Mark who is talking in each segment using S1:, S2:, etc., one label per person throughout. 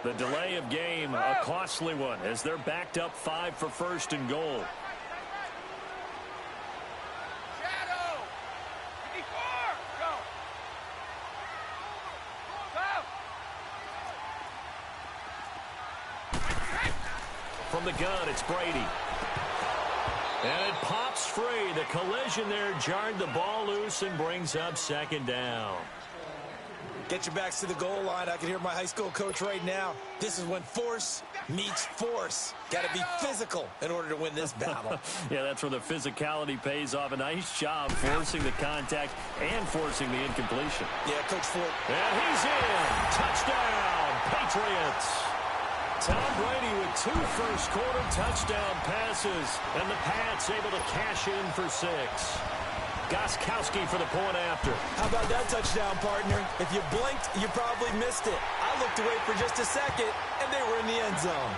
S1: The delay of game, a costly one, as they're backed up 5 for first and goal. From the gun, it's Brady. And it pops free. The collision there jarred the ball loose and brings up second down.
S2: Get your backs to the goal line. I can hear my high school coach right now. This is when force meets force. Got to be physical in order to win this battle.
S1: Yeah, that's where the physicality pays off. A nice job forcing the contact and forcing the incompletion.
S2: Yeah, Coach Ford.
S1: And he's in. Touchdown, Patriots. Tom Brady with 2 first-quarter touchdown passes. And the Pats able to cash in for 6. Gostkowski for the point after.
S2: How about that touchdown, partner? If you blinked, you probably missed it. I looked away for just a second, and they were in the end zone.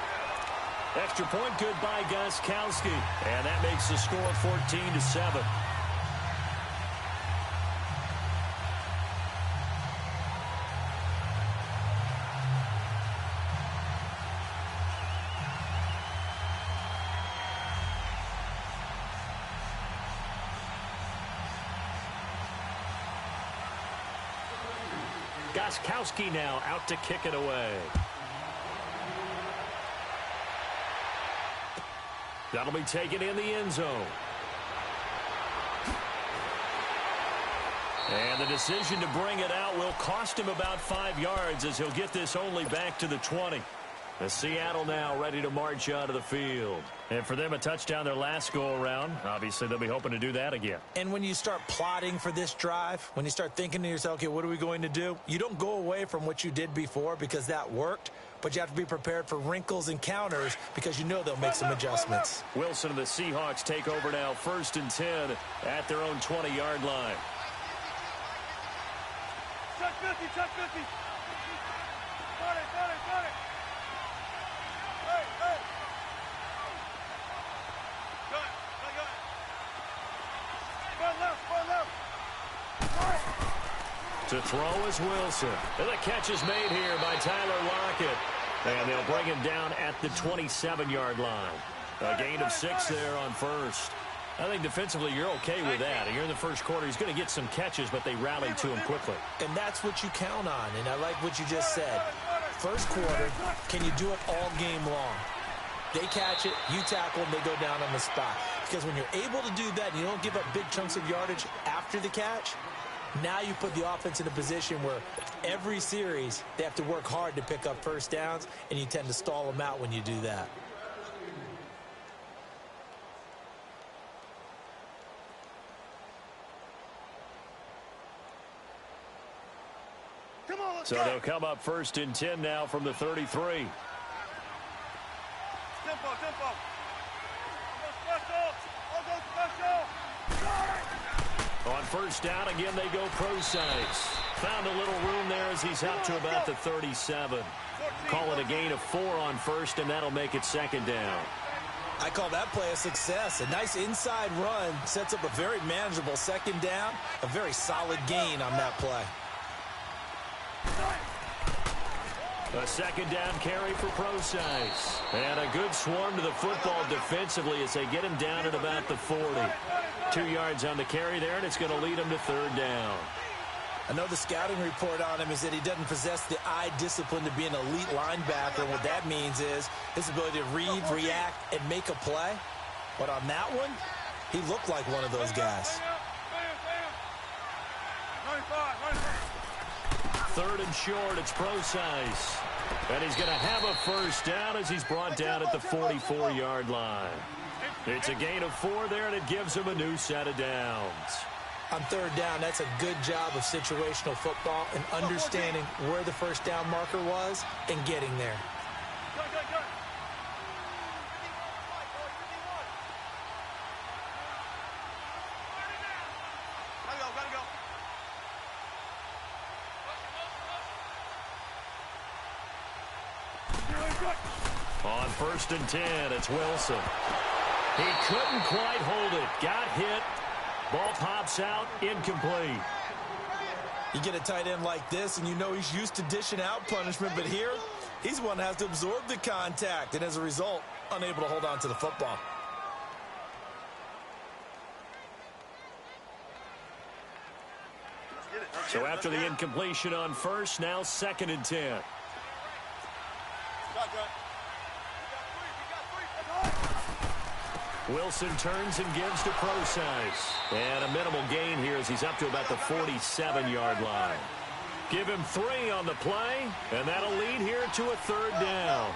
S1: Extra point good by Gostkowski. And that makes the score 14-7. Gostkowski now out to kick it away. That'll be taken in the end zone. And the decision to bring it out will cost him about 5 yards as he'll get this only back to the 20. The Seattle now ready to march out of the field. And for them, a touchdown their last go-around. Obviously, they'll be hoping to do that again.
S2: And when you start plotting for this drive, when you start thinking to yourself, okay, what are we going to do? You don't go away from what you did before because that worked, but you have to be prepared for wrinkles and counters because you know they'll make some adjustments.
S1: Wilson and the Seahawks take over now, 1st and 10 at their own 20-yard line.
S3: Check 50, check 50. Got it. Hey. Run left.
S1: To throw is Wilson. And the catch is made here by Tyler Lockett. And they'll bring him down at the 27-yard line. A gain of 6 there on first. I think defensively you're okay with that. And you're in the first quarter. He's going to get some catches, but they rallied to him quickly.
S2: And that's what you count on. And I like what you just said. First quarter, can you do it all game long? They catch it, you tackle them, they go down on the spot. Because when you're able to do that and you don't give up big chunks of yardage after the catch, now you put the offense in a position where every series they have to work hard to pick up first downs, and you tend to stall them out when you do that.
S1: So they'll come up 1st and 10 now from the 33.
S3: Tempo.
S1: On first down, again, they go pro-size. Found a little room there as he's up to about the 37. Call it a gain of 4 on first, and that'll make it 2nd down.
S2: I call that play a success. A nice inside run sets up a very manageable 2nd down. A very solid gain on that play.
S1: A 2nd down carry for pro-size. And a good swarm to the football defensively as they get him down at about the 40. 2 yards on the carry there, and it's going to lead him to 3rd down.
S2: I know the scouting report on him is that he doesn't possess the eye discipline to be an elite linebacker. And what that means is his ability to read, react, and make a play. But on that one, he looked like one of those guys.
S1: 3rd and short, it's pro-size. And he's going to have a first down as he's brought down at the 44-yard line. It's a gain of 4 there, and it gives him a new set of downs.
S2: On 3rd down, that's a good job of situational football and understanding where the first down marker was and getting there.
S1: On 1st and 10, it's Wilson. He couldn't quite hold it. Got hit. Ball pops out. Incomplete.
S2: You get a tight end like this, and you know he's used to dishing out punishment, but here He's the one that has to absorb the contact, and as a result, unable to hold on to the football.
S1: So after the incompletion on first, now 2nd and 10. Wilson turns and gives to Procise. And a minimal gain here as he's up to about the 47-yard line. Give him 3 on the play, and that'll lead here to a 3rd down.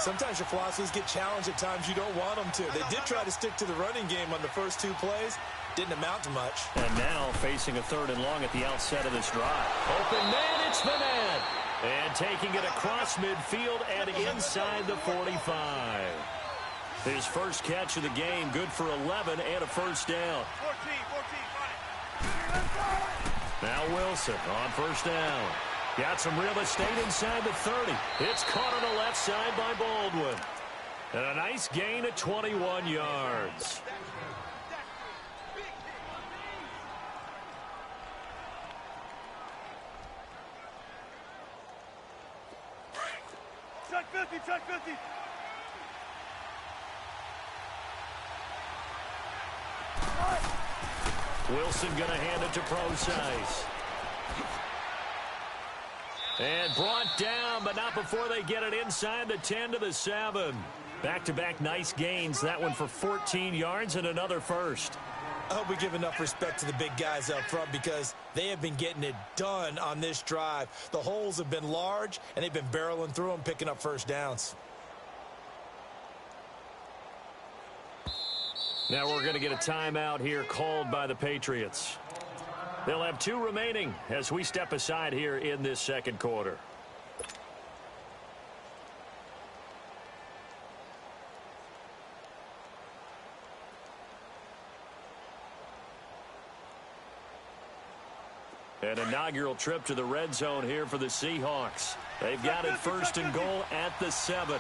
S2: Sometimes your philosophies get challenged at times you don't want them to. They did try to stick to the running game on the first 2 plays. Didn't amount to much.
S1: And now facing a 3rd and long at the outset of this drive. Open man, it's Vannett. And taking it across midfield and inside the 45. His first catch of the game, good for 11 and a 1st down.
S3: 14.
S1: Now Wilson on 1st down. Got some real estate inside the 30. It's caught on the left side by Baldwin. And a nice gain of 21 yards.
S3: Check 50, check 50.
S1: Wilson going to hand it to Procise. And brought down, but not before they get it inside the 10 to the 7. Back-to-back nice gains. That one for 14 yards and another 1st.
S2: I hope we give enough respect to the big guys up front because they have been getting it done on this drive. The holes have been large, and they've been barreling through them, picking up 1st downs.
S1: Now we're going to get a timeout here called by the Patriots. They'll have 2 remaining as we step aside here in this 2nd quarter. An inaugural trip to the red zone here for the Seahawks. They've got it 1st and goal at the 7.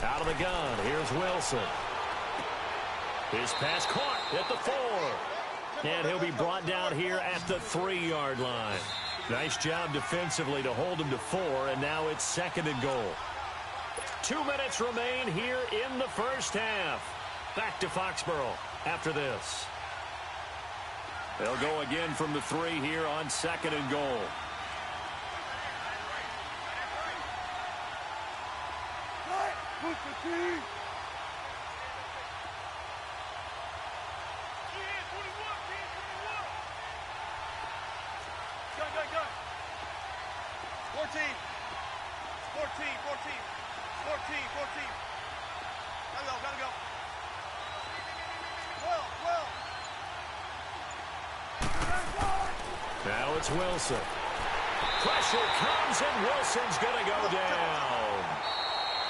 S1: Out of the gun, here's Wilson. His pass caught at the 4. And he'll be brought down here at the 3-yard line. Nice job defensively to hold him to 4, and now it's 2nd and goal. 2 minutes remain here in the 1st half. Back to Foxborough after this. They'll go again from the 3 here on 2nd and goal. Now it's Wilson. Pressure comes, and Wilson's going to go down.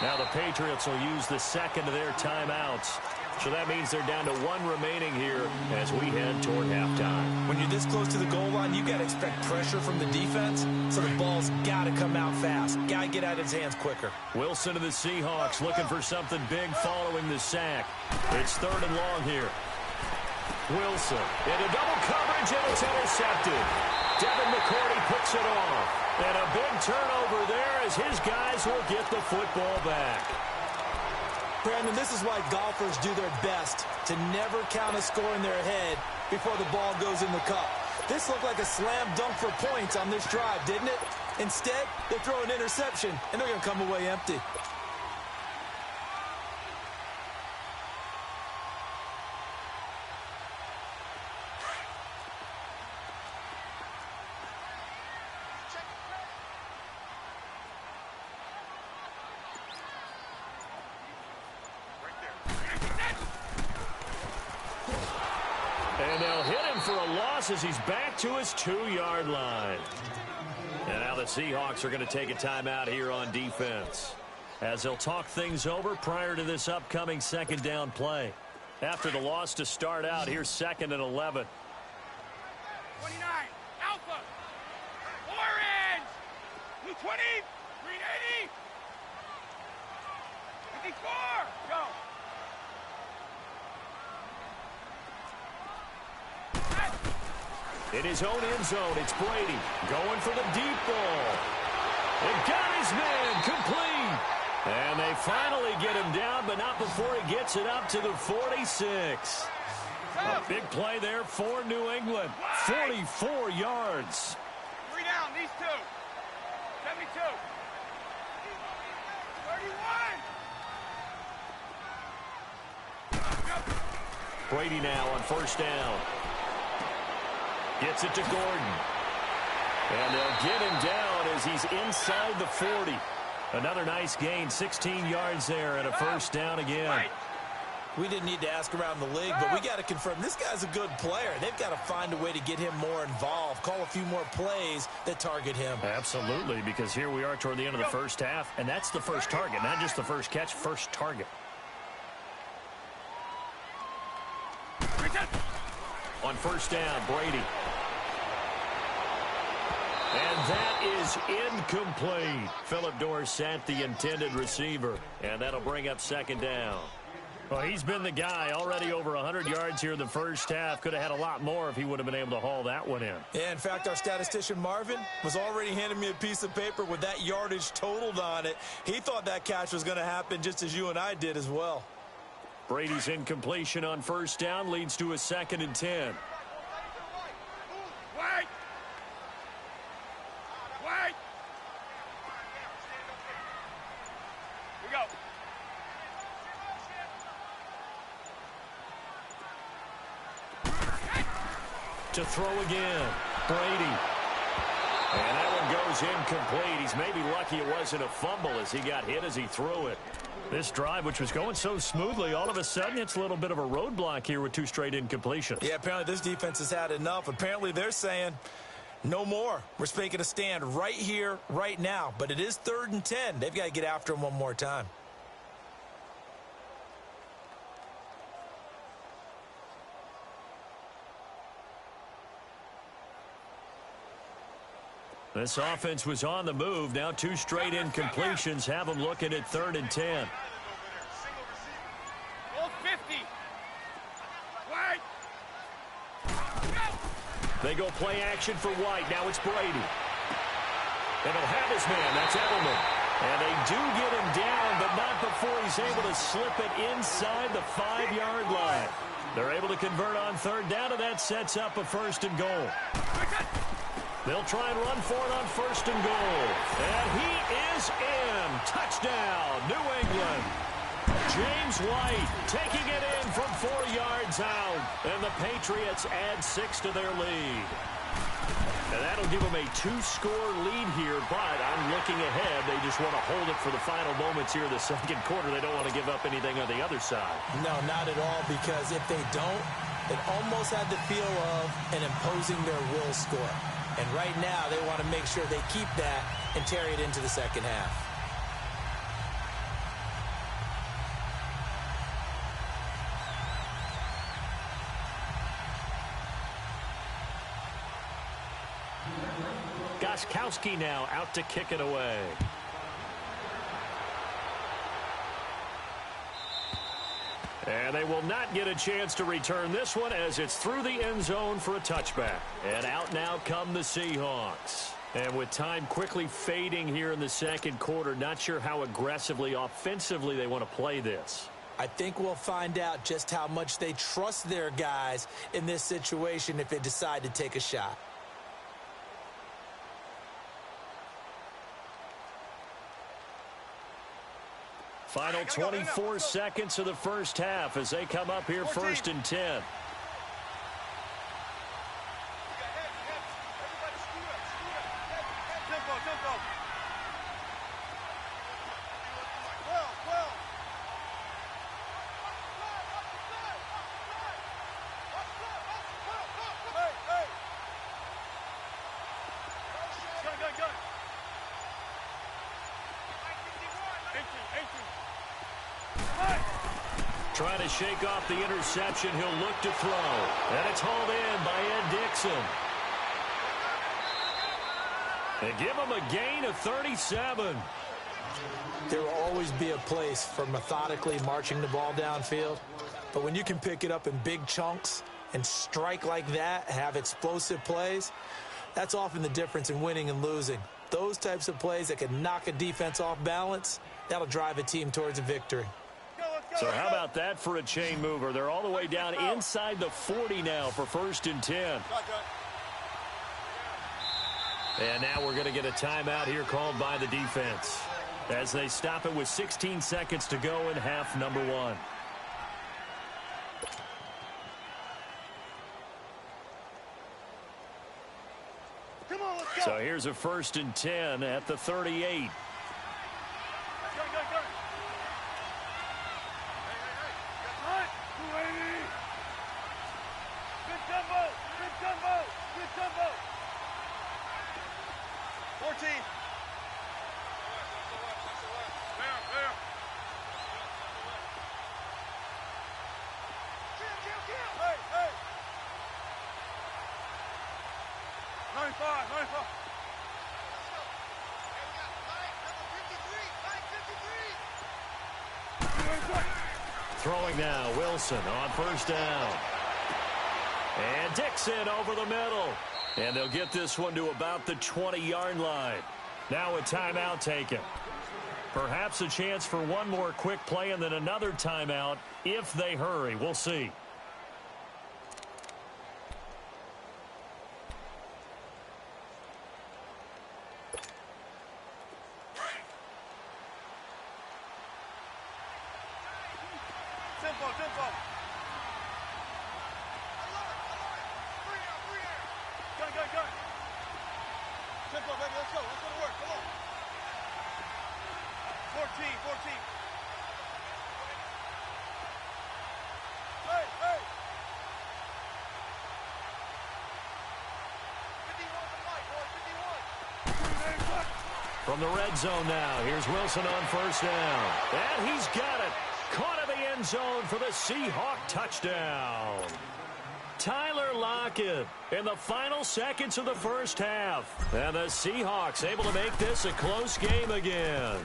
S1: Now the Patriots will use the 2nd of their timeouts. So that means they're down to 1 remaining here as we head toward halftime.
S2: When you're this close to the goal line, you got to expect pressure from the defense, so the ball's got to come out fast. Got to get out of his hands quicker.
S1: Wilson of the Seahawks looking for something big following the sack. It's 3rd and long here. Wilson into double coverage, and it's intercepted. Devin McCourty picks it off. And a big turnover there as his guys will get the football back.
S2: Brandon, this is why golfers do their best to never count a score in their head before the ball goes in the cup. This looked like a slam dunk for points on this drive, didn't it? Instead, they throw an interception, and they're going to come away empty. And they'll hit him for a loss as he's back to his 2-yard line.
S1: And now the Seahawks are going to take a timeout here on defense, as they'll talk things over prior to this upcoming second down play. After the loss to start out, here's 2nd and 11.
S3: 29, Alpha, Orange, Blue 20, Green 80, 54, go.
S1: In his own end zone, it's Brady going for the deep ball. It got his man complete. And they finally get him down, but not before he gets it up to the 46. A big play there for New England. 44 yards.
S3: 3 down, these two. 72. 31.
S1: Brady now on first down. Gets it to Gordon. And they'll get him down as he's inside the 40. Another nice gain, 16 yards there, and a first down again.
S2: We didn't need to ask around the league, but we got to confirm this guy's a good player. They've got to find a way to get him more involved, call a few more plays that target him.
S1: Absolutely, because here we are toward the end of the first half, and that's the first target, not just the first catch, first target. On first down, Brady. And that is incomplete. Philip Dorsett, the intended receiver. And that'll bring up second down. Well, he's been the guy. Already over 100 yards here in the first half. Could have had a lot more if he would have been able to haul that one in.
S2: Yeah, in fact, our statistician Marvin was already handing me a piece of paper with that yardage totaled on it. He thought that catch was going to happen just as you and I did as well.
S1: Brady's incompletion on first down leads to a 2nd and 10.
S3: Wait! Wait! We go.
S1: To throw again, Brady. And that one goes incomplete. He's maybe lucky it wasn't a fumble as he got hit as he threw it. This drive, which was going so smoothly, all of a sudden it's a little bit of a roadblock here with 2 straight incompletions.
S2: Yeah, apparently this defense has had enough. Apparently they're saying no more. We're making a stand right here, right now. But it is 3rd and 10. They've got to get after him one more time.
S1: This offense was on the move. Now 2 straight incompletions have them looking at 3rd and 10.
S3: Roll 50. Wait.
S1: They go play action for White. Now it's Brady. And he'll have his man. That's Edelman. And they do get him down, but not before he's able to slip it inside the 5-yard line. They're able to convert on 3rd down, and that sets up a 1st and goal. They'll try and run for it on 1st and goal. And he is in. Touchdown, New England. James White taking it in from 4 yards out. And the Patriots add 6 to their lead. And that'll give them a 2-score lead here, but I'm looking ahead. They just want to hold it for the final moments here in the second quarter. They don't want to give up anything on the other side.
S2: No, not at all, because if they don't, it almost had the feel of an imposing their will score. And right now, they want to make sure they keep that and carry it into the second half.
S1: Gostkowski now out to kick it away. And they will not get a chance to return this one as it's through the end zone for a touchback. And out now come the Seahawks. And with time quickly fading here in the second quarter, not sure how aggressively, offensively they want to play this.
S2: I think we'll find out just how much they trust their guys in this situation if they decide to take a shot.
S1: Final 24 seconds of the first half as they come up here 1st and 10.
S3: Go.
S1: trying to shake off the interception. He'll look to throw. And it's hauled in by Ed Dickson. And give him a gain of 37.
S2: There will always be a place for methodically marching the ball downfield. But when you can pick it up in big chunks and strike like that, have explosive plays, that's often the difference in winning and losing. Those types of plays that can knock a defense off balance, that'll drive a team towards a victory.
S1: So how about that for a chain mover? They're all the way down inside the 40 now for 1st and 10. And now we're going to get a timeout here called by the defense as they stop it with 16 seconds to go in half number 1. So here's a 1st and 10 at the 38. Throwing now, Wilson on 1st down. And Dickson over the middle. And they'll get this one to about the 20-yard line. Now a timeout taken. Perhaps a chance for one more quick play and then another timeout if they hurry. We'll see. From the red zone now, here's Wilson on 1st down. And he's got it. Caught in the end zone for the Seahawk touchdown. Tyler Lockett in the final seconds of the 1st half. And the Seahawks able to make this a close game again.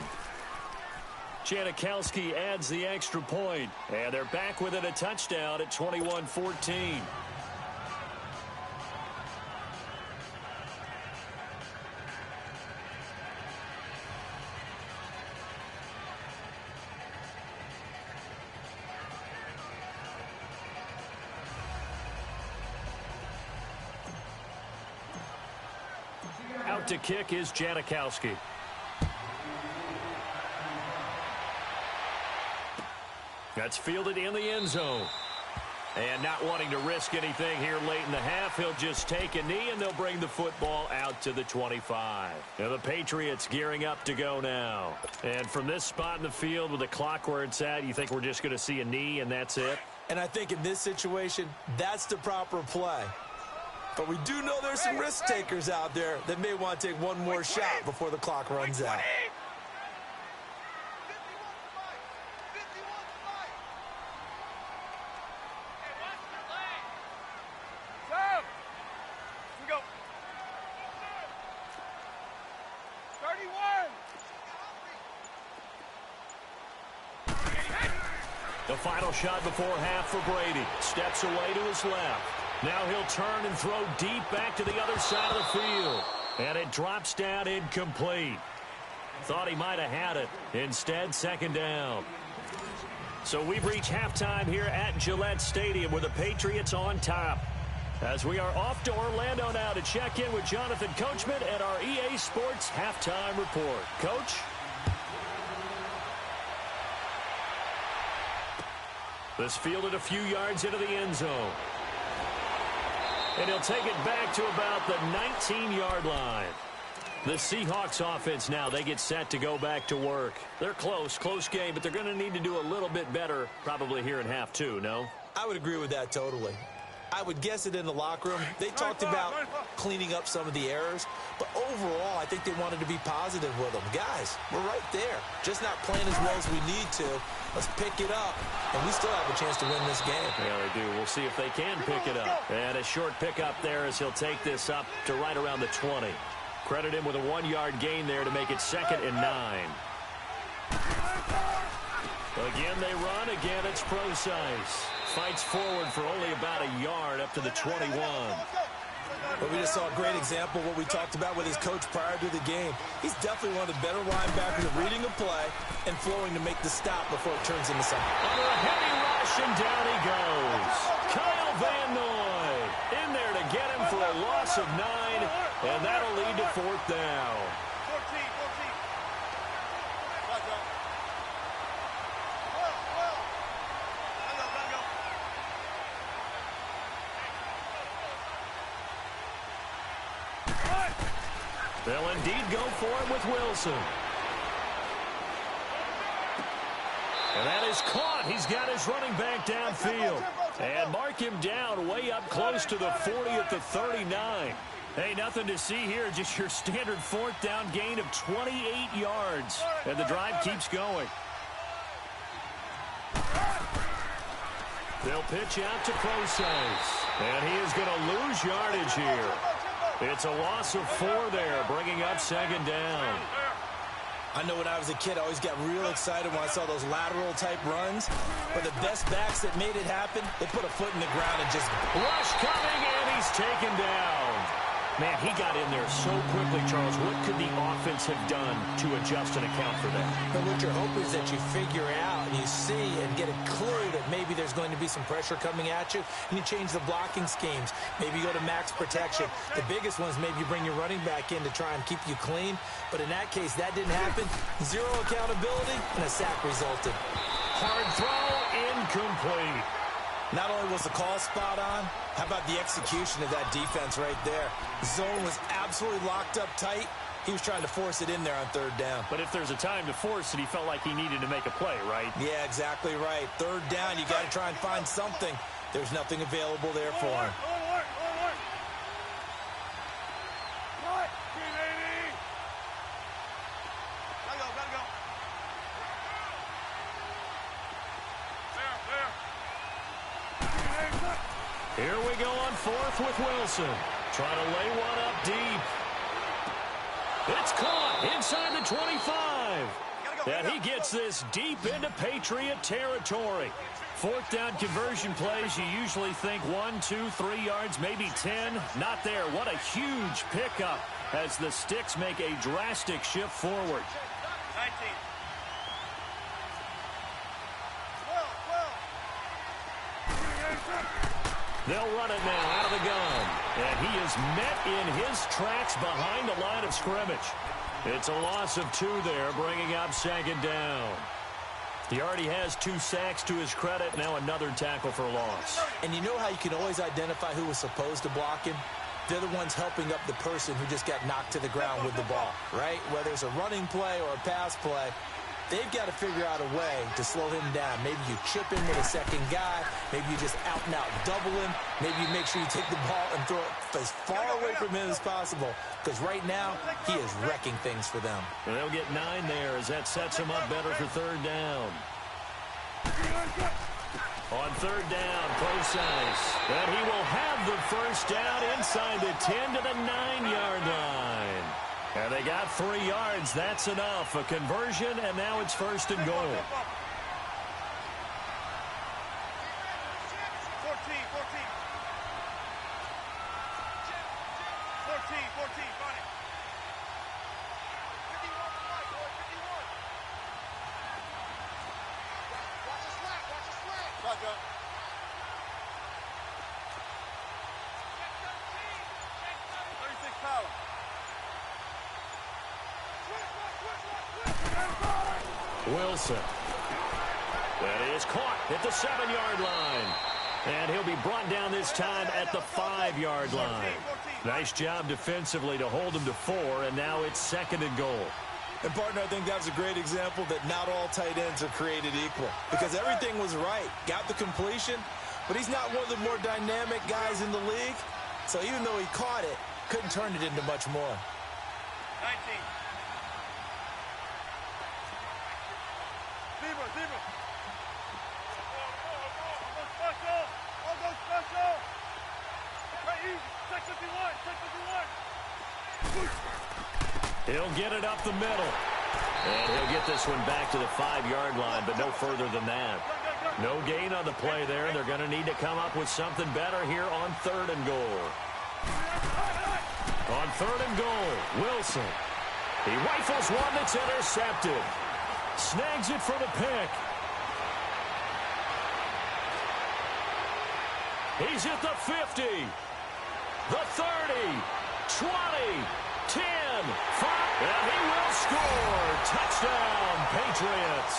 S1: Janikowski adds the extra point. And they're back within a touchdown at 21-14. Out to kick is Janikowski. That's fielded in the end zone. And not wanting to risk anything here late in the half, he'll just take a knee and they'll bring the football out to the 25. Now the Patriots gearing up to go now. And from this spot in the field with the clock where it's at, you think we're just going to see a knee and that's it?
S2: And I think in this situation, that's the proper play. But we do know there's some risk takers out there that may want to take one more shot before the clock runs out.
S1: The final shot before half for Brady. Steps away to his left. Now he'll turn and throw deep back to the other side of the field. And it drops down incomplete. Thought he might have had it. Instead, 2nd down. So we've reached halftime here at Gillette Stadium with the Patriots on top. As we are off to Orlando now to check in with Jonathan Coachman at our EA Sports Halftime Report. Coach? This fielded a few yards into the end zone. And he'll take it back to about the 19-yard line. The Seahawks offense now, they get set to go back to work. They're close game, but they're going to need to do a little bit better probably here in half 2, no?
S2: I would agree with that totally. I would guess it in the locker room. They talked about cleaning up some of the errors, but overall, I think they wanted to be positive with them. Guys, we're right there. Just not playing as well as we need to. Let's pick it up, and we still have a chance to win this game.
S1: Yeah, they do. We'll see if they can pick it up. And a short pickup there as he'll take this up to right around the 20. Credit him with a 1-yard gain there to make it 2nd and 9. Again, they run. Again, it's Prosise. Fights forward for only about a yard up to the 21.
S2: But we just saw a great example of what we talked about with his coach prior to the game. He's definitely one of the better linebackers at reading a play and flowing to make the stop before it turns into something.
S1: Under a heavy rush, and down he goes. Kyle Van Noy in there to get him for a loss of 9, and that'll lead to 4th down.
S3: 14.
S1: They'll indeed go for it with Wilson. And that is caught. He's got his running back downfield. And mark him down way up close to the 40 at the 39. Hey, nothing to see here. Just your standard 4th down gain of 28 yards. And the drive keeps going. They'll pitch out to Prosise. And he is going to lose yardage here. It's a loss of 4 there, bringing up 2nd down.
S2: I know when I was a kid, I always got real excited when I saw those lateral-type runs. But the best backs that made it happen, they put a foot in the ground and just...
S1: Rush coming, and he's taken down. Man, he got in there so quickly, Charles. What could the offense have done to adjust and account for that?
S2: But what you're hoping is that you figure out and you see and get a clue that maybe there's going to be some pressure coming at you, and you change the blocking schemes. Maybe you go to max protection. The biggest one is maybe you bring your running back in to try and keep you clean. But in that case, that didn't happen. 0 accountability, and a sack resulted.
S1: Hard throw, incomplete.
S2: Not only was the call spot on, how about the execution of that defense right there? Zone was absolutely locked up tight. He was trying to force it in there on 3rd down.
S1: But if there's a time to force it, he felt like he needed to make a play, right?
S2: Yeah, exactly right. 3rd down, you got to try and find something. There's nothing available there for him.
S1: Here we go on 4th with Wilson. Trying to lay one up deep. It's caught inside the 25. And he gets this deep into Patriot territory. 4th down conversion plays, you usually think 1, 2, 3 yards, maybe 10. Not there. What a huge pickup as the Sticks make a drastic shift forward.
S3: 19.
S1: They'll run it now out of the gun. And he is met in his tracks behind the line of scrimmage. It's a loss of 2 there, bringing up 2nd down. He already has 2 sacks to his credit. Now another tackle for loss.
S2: And you know how you can always identify who was supposed to block him? They're the ones helping up the person who just got knocked to the ground with the ball, right? Whether it's a running play or a pass play, they've got to figure out a way to slow him down. Maybe you chip in with a 2nd guy. Maybe you just out-and-out double him. Maybe you make sure you take the ball and throw it as far away from him as possible. Because right now, he is wrecking things for them.
S1: And they'll get 9 there as that sets him up better for 3rd down. On 3rd down, Prosise. And he will have the 1st down inside the 10 to the 9-yard line. And they got 3 yards. That's enough. A conversion, and now it's 1st and goal.
S3: 14. 14. Run it. 51. Watch the slack. Roger. 36 power.
S1: Wilson. That is caught at the 7-yard line. And he'll be brought down this time at the 5-yard line. Nice job defensively to hold him to 4, and now it's 2nd and goal.
S2: And, partner, I think that was a great example that not all tight ends are created equal. Because everything was right. Got the completion, but he's not one of the more dynamic guys in the league. So even though he caught it, couldn't turn it into much more.
S3: 19. Zebra. I'll go special. Right, easy. Check 51.
S1: He'll get it up the middle. And he'll get this one back to the 5-yard line, but no further than that. No gain on the play there. They're going to need to come up with something better here on 3rd and goal. On 3rd and goal, Wilson. He rifles one that's intercepted. Snags it for the pick. He's at the 50, the 30, 20, 10, 5, and he will score. Touchdown, Patriots.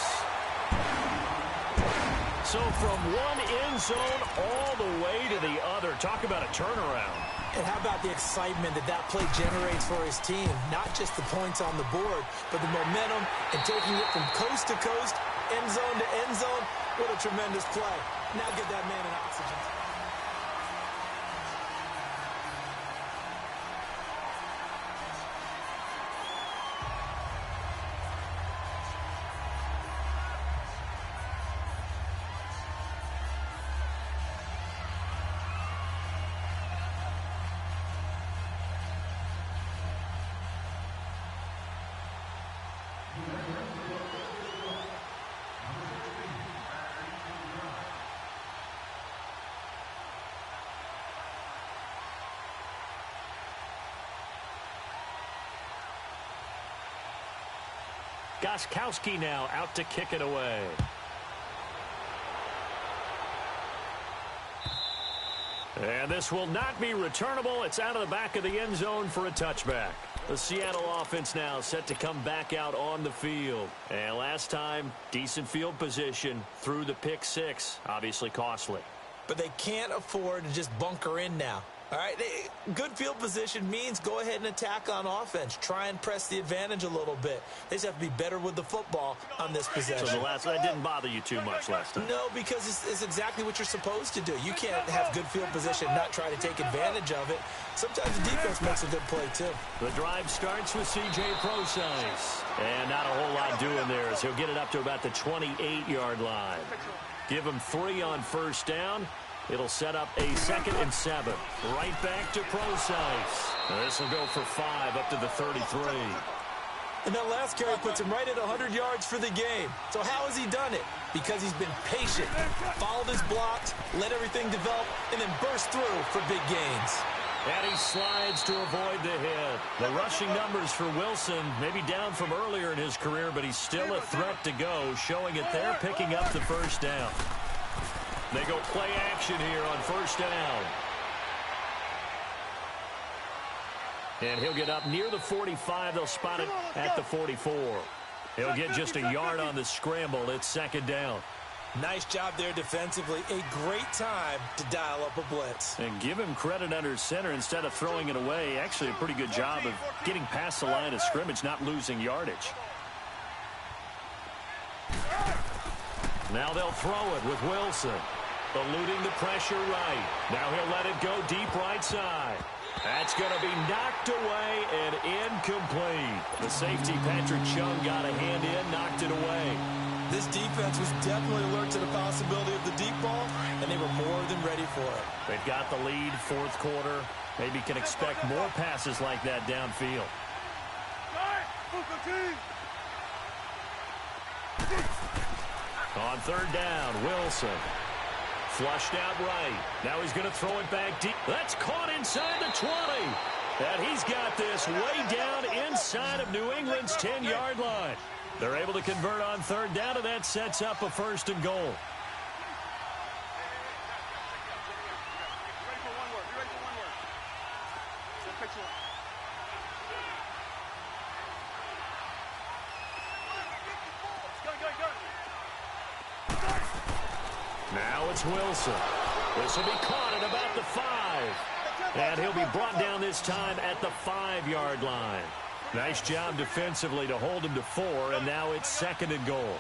S1: So from one end zone all the way to the other. Talk about a turnaround.
S2: And how about the excitement that play generates for his team? Not just the points on the board, but the momentum and taking it from coast to coast, end zone to end zone. What a tremendous play. Now give that man an oxygen.
S1: Gostkowski now out to kick it away. And this will not be returnable. It's out of the back of the end zone for a touchback. The Seattle offense now set to come back out on the field. And last time, decent field position through the pick 6. Obviously costly.
S2: But they can't afford to just bunker in now. All right, good field position means go ahead and attack on offense. Try and press the advantage a little bit. They just have to be better with the football on this possession.
S1: So that didn't bother you too much last time?
S2: No, because it's exactly what you're supposed to do. You can't have good field position, not try to take advantage of it. Sometimes the defense makes a good play, too.
S1: The drive starts with C.J. Prosise. And not a whole lot doing there as he'll get it up to about the 28-yard line. Give him 3 on first down. It'll set up a 2nd and 7. Right back to Prosise. This will go for 5 up to the 33.
S2: And that last carry puts him right at 100 yards for the game. So how has he done it? Because he's been patient, followed his blocks, let everything develop, and then burst through for big gains.
S1: And he slides to avoid the hit. The rushing numbers for Wilson, maybe down from earlier in his career, but he's still a threat to go, showing it there, picking up the first down. They go play action here on first down. And he'll get up near the 45. They'll spot it at the 44. He'll get just a yard on the scramble. It's 2nd down.
S2: Nice job there defensively. A great time to dial up a blitz.
S1: And give him credit under center instead of throwing it away. Actually, a pretty good job of getting past the line of scrimmage, not losing yardage. Now they'll throw it with Wilson. Eluding the pressure right. Now he'll let it go deep right side. That's going to be knocked away and incomplete. The safety, Patrick Chung, got a hand in, knocked it away.
S2: This defense was definitely alert to the possibility of the deep ball, and they were more than ready for it.
S1: They've got the lead, 4th quarter. Maybe can expect more passes like that downfield. On 3rd down, Wilson. Flushed out right. Now he's going to throw it back deep. That's caught inside the 20. And he's got this way down inside of New England's 10-yard line. They're able to convert on 3rd down, and that sets up a 1st and goal. Now it's Wilson. This will be caught at about the 5. And he'll be brought down this time at the 5-yard line. Nice job defensively to hold him to 4, and now it's 2nd and goal.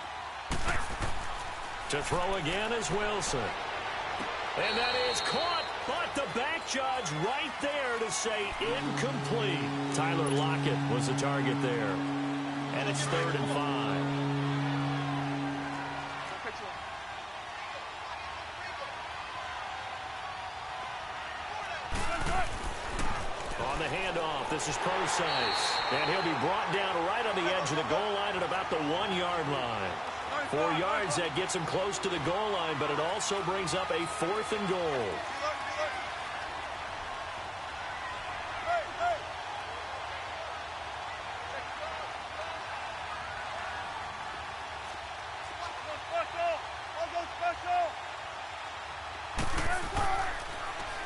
S1: To throw again is Wilson. And that is caught, but the back judge right there to say incomplete. Tyler Lockett was the target there. And it's 3rd and 5. On the handoff, this is Prosise. And he'll be brought down right on the edge of the goal line at about the 1-yard line. 4 yards, that gets him close to the goal line, but it also brings up a 4th and goal.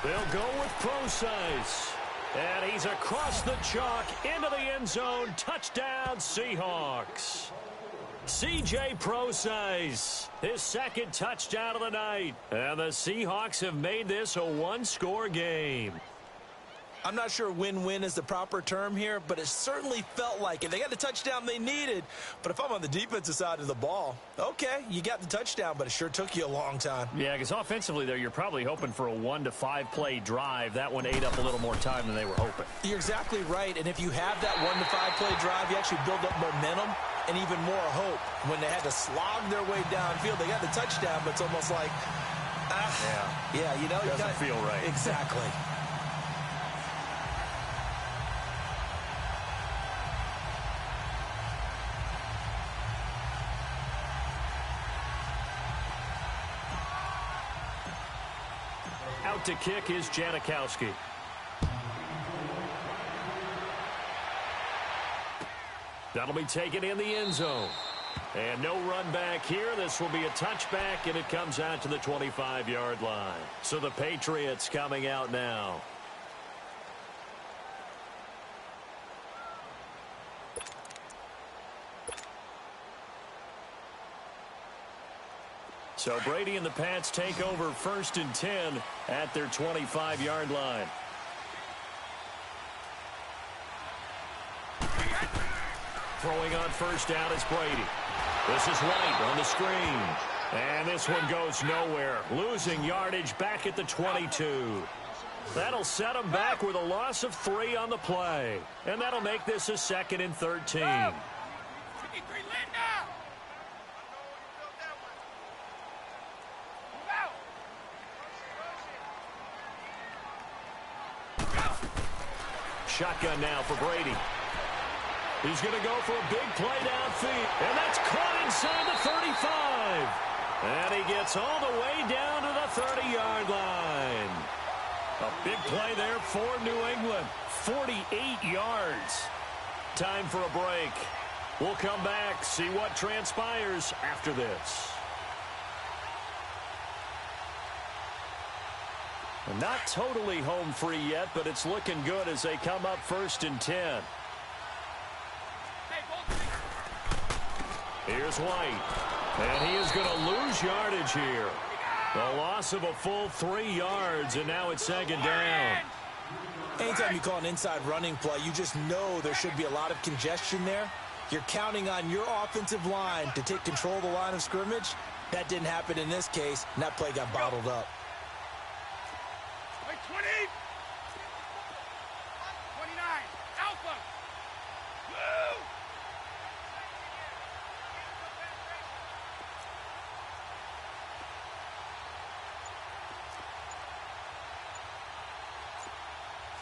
S1: They'll go with Prosise. And he's across the chalk into the end zone. Touchdown, Seahawks. C.J. Prosise, his 2nd touchdown of the night. And the Seahawks have made this a 1-score game.
S2: I'm not sure win-win is the proper term here, but it certainly felt like it. They got the touchdown they needed, but if I'm on the defensive side of the ball, okay, you got the touchdown, but it sure took you a long time.
S1: Yeah, because offensively, there, you're probably hoping for a 1 to 5 play drive. That one ate up a little more time than they were hoping.
S2: You're exactly right, and if you have that 1 to 5 play drive, you actually build up momentum and even more hope. When they had to slog their way downfield, they got the touchdown, but it's almost like, yeah, you know,
S1: doesn't feel right.
S2: Exactly.
S1: Out to kick is Janikowski. That'll be taken in the end zone. And no run back here. This will be a touchback, and it comes out to the 25-yard line. So the Patriots coming out now. So Brady and the Pats take over 1st and 10 at their 25-yard line. Throwing on 1st down is Brady. This is White on the screen. And this one goes nowhere. Losing yardage back at the 22. That'll set him back with a loss of 3 on the play. And that'll make this a 2nd and 13. Shotgun now for Brady. He's going to go for a big play downfield. And that's caught inside the 35. And he gets all the way down to the 30-yard line. A big play there for New England. 48 yards. Time for a break. We'll come back, see what transpires after this. Not totally home free yet, but it's looking good as they come up 1st and 10. Here's White. And he is going to lose yardage here. A loss of a full 3 yards, and now it's 2nd down.
S2: Anytime you call an inside running play, you just know there should be a lot of congestion there. You're counting on your offensive line to take control of the line of scrimmage. That didn't happen in this case, and that play got bottled up.
S3: 20. 29. Alpha. Woo!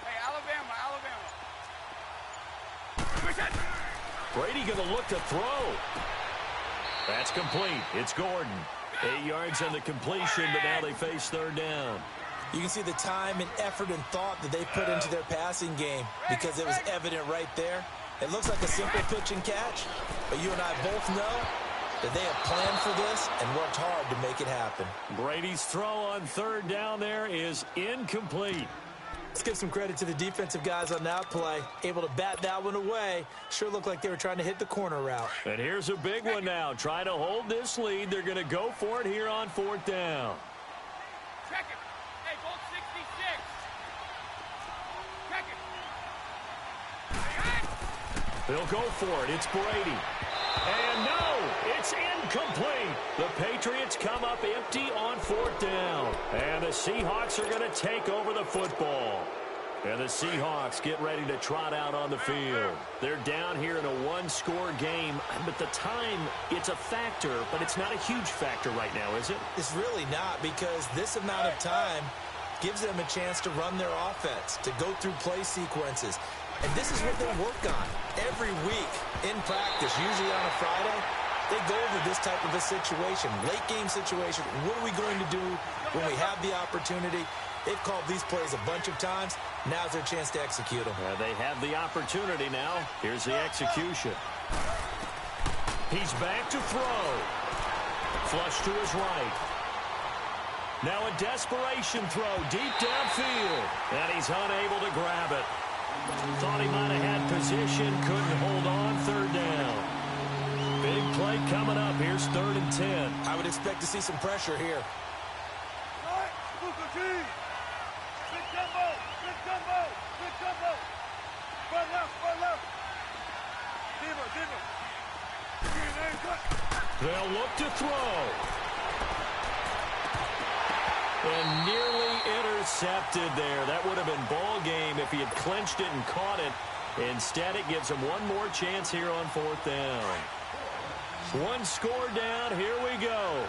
S3: Hey, Alabama.
S1: Brady going to look to throw. That's complete. It's Gordon. 8 yards on the completion, but now they face 3rd down.
S2: You can see the time and effort and thought that they put into their passing game because it was evident right there. It looks like a simple pitch and catch, but you and I both know that they have planned for this and worked hard to make it happen.
S1: Brady's throw on 3rd down there is incomplete.
S2: Let's give some credit to the defensive guys on that play. Able to bat that one away. Sure looked like they were trying to hit the corner route.
S1: And here's a big one now. Trying to hold this lead. They're going to go for it here on 4th down.
S3: Check it. Hey, Bolt 66. Check it.
S1: They'll go for it. It's Brady. And no, It's incomplete. The Patriots come up empty on 4th down. And the Seahawks are going to take over the football. And the Seahawks get ready to trot out on the field. They're down here in a one-score game. But the time, it's a factor, but it's not a huge factor right now, is it?
S2: It's really not, because this amount of time gives them a chance to run their offense, to go through play sequences. And this is what they work on every week in practice, usually on a Friday. They go over this type of a situation, late game situation. What are we going to do when we have the opportunity? They've called these plays a bunch of times. Now's their chance to execute them.
S1: They have the opportunity now. Here's the execution. He's back to throw. Flush to his right. Now a desperation throw deep downfield. And he's unable to grab it. Thought he might have had position. Couldn't hold on. 3rd down. Big play coming up. Here's 3rd and 10.
S2: I would expect to see some pressure here.
S1: They'll look to throw. And nearly intercepted there. That would have been ball game if he had clinched it and caught it. Instead, it gives him one more chance here on 4th down. One score down. Here we go.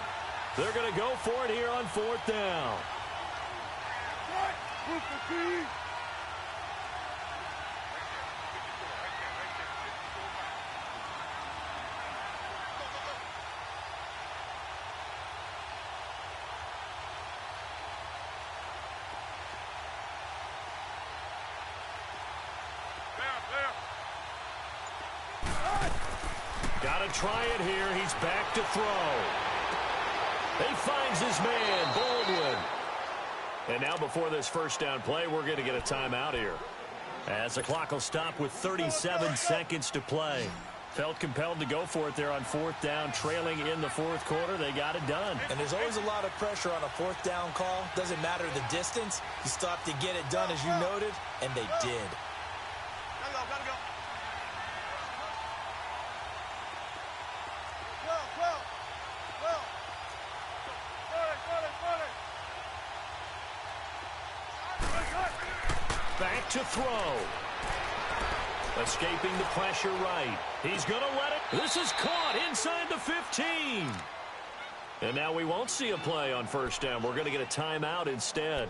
S1: They're going to go for it here on 4th down. Got to try it here. He's back to throw. He finds his man, Baldwin. And now before this first down play, we're going to get a timeout here, as the clock will stop with 37 seconds to play. Felt compelled to go for it there on 4th down, trailing in the 4th quarter. They got it done.
S2: And there's always a lot of pressure on a 4th down call. Doesn't matter the distance. You still have to get it done, as you noted, and they did.
S3: Gotta go.
S1: Back to throw. Escaping the pressure right. He's going to let it. This is caught inside the 15. And now we won't see a play on 1st down. We're going to get a timeout instead,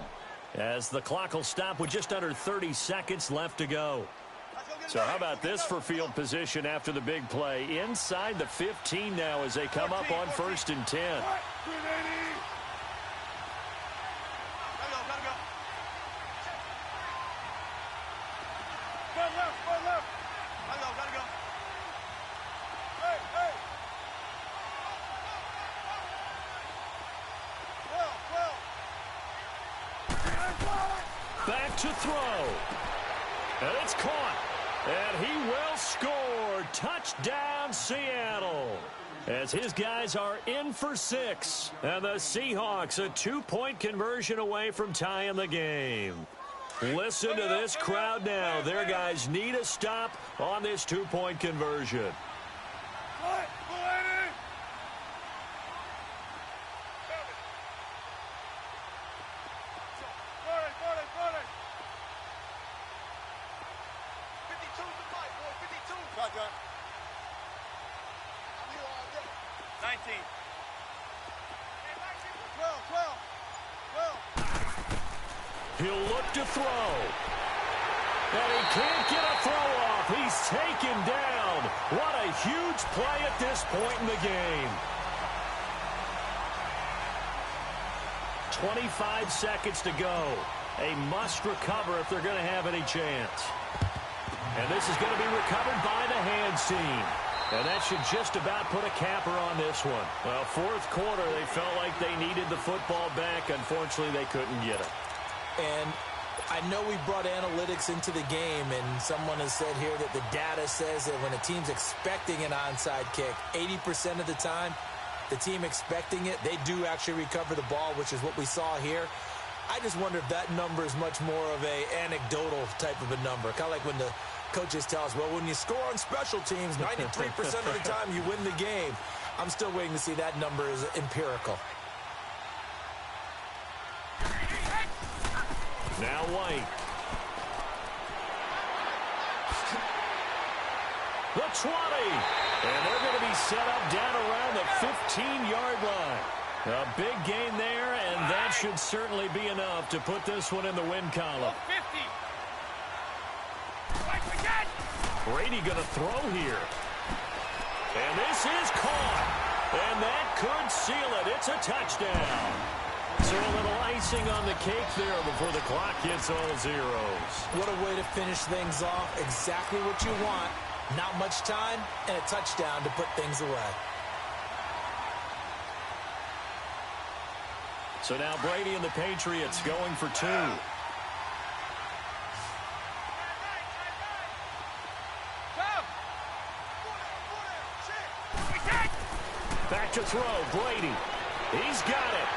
S1: as the clock will stop with just under 30 seconds left to go. So how about this for field position after the big play? Inside the 15 now as they come up on 1st and 10. Back to throw. And it's caught. And he will score. Touchdown, Seattle. As his guys are in for 6. And the Seahawks a 2-point conversion away from tying the game. Listen to this crowd now. Their guys need a stop on this 2-point conversion. He'll look to throw. And he can't get a throw off. He's taken down. What a huge play at this point in the game. 25 seconds to go. A must recover if they're going to have any chance. And this is going to be recovered by the hands team. And that should just about put a capper on this one. Well, 4th quarter, they felt like they needed the football back. Unfortunately, they couldn't get it.
S2: And I know we brought analytics into the game, and someone has said here that the data says that when a team's expecting an onside kick, 80% of the time, the team expecting it, they do actually recover the ball, which is what we saw here. I just wonder if that number is much more of a anecdotal type of a number. Kind of like when the coaches tell us, well, when you score on special teams, 93% of the time you win the game. I'm still waiting to see that number is empirical.
S1: Now White. The 20. And they're going to be set up down around the 15-yard line. A big gain there, and that should certainly be enough to put this one in the win column.
S3: 50.
S1: Brady going to throw here. And this is caught. And that could seal it. It's a touchdown. So a little icing on the cake there before the clock hits all zeros.
S2: What a way to finish things off. Exactly what you want. Not much time and a touchdown to put things away.
S1: So now Brady and the Patriots going for two. Back to throw, Brady. He's got it.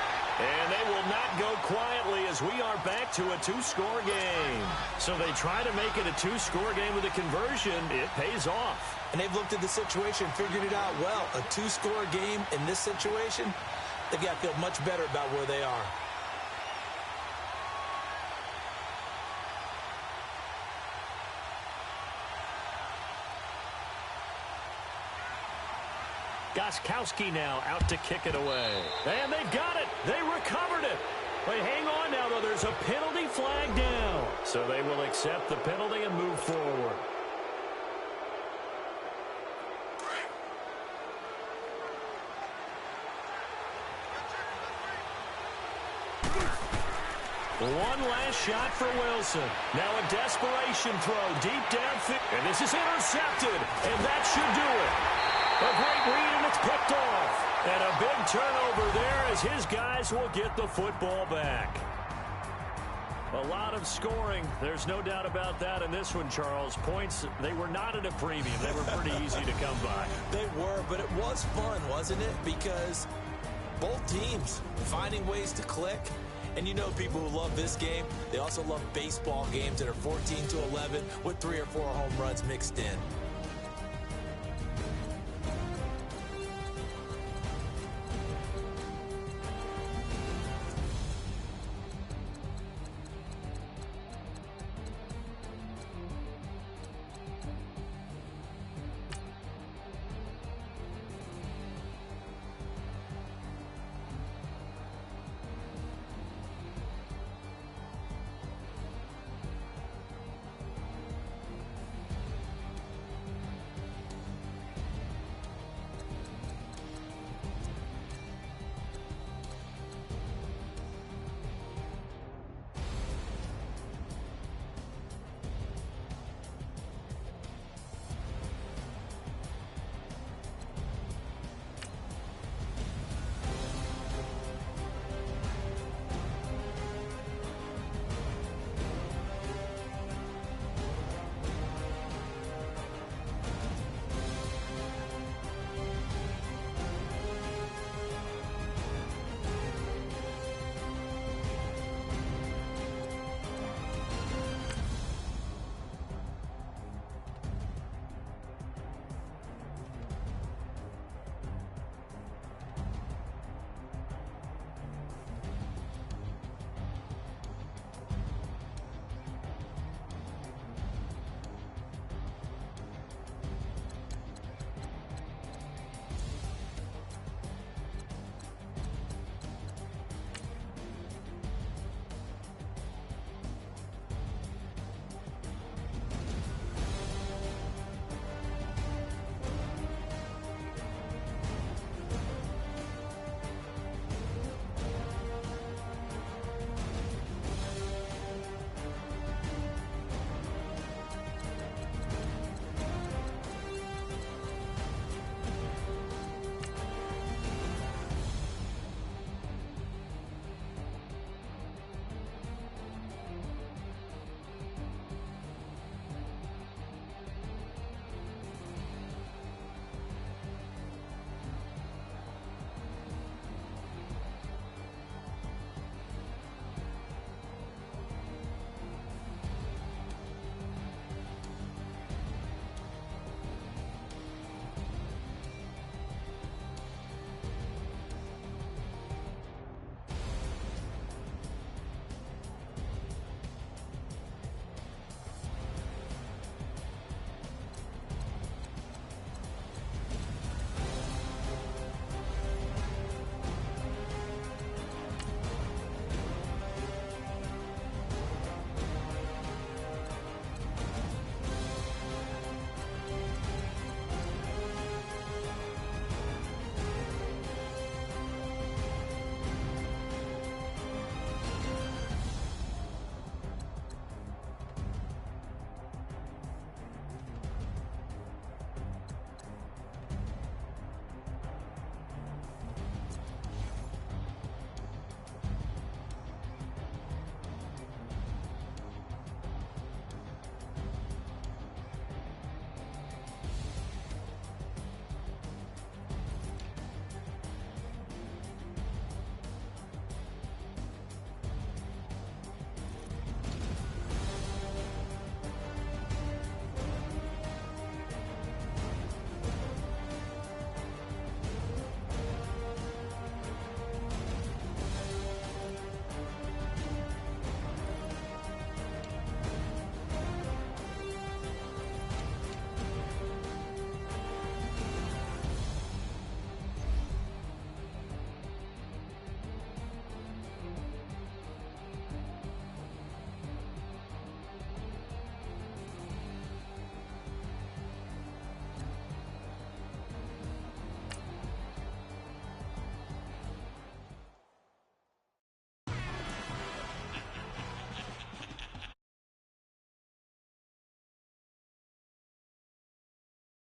S1: And they will not go quietly as we are back to a two-score game. So they try to make it a two-score game with a conversion. It pays off.
S2: And they've looked at the situation, figured it out well. A two-score game in this situation, they've got to feel much better about where they are.
S1: Gostkowski now out to kick it away. And they've got it. They recovered it. But hang on now, though. There's a penalty flag down. So they will accept the penalty and move forward. One last shot for Wilson. Now a desperation throw deep downfield. And this is intercepted. And that should do it. A great read, and it's picked off. And a big turnover there as his guys will get the football back. A lot of scoring. There's no doubt about that in this one, Charles. Points, they were not at a premium. They were pretty easy to come by.
S2: They were, but it was fun, wasn't it? Because both teams finding ways to click. And you know people who love this game, they also love baseball games that are 14-11 with 3 or 4 home runs mixed in.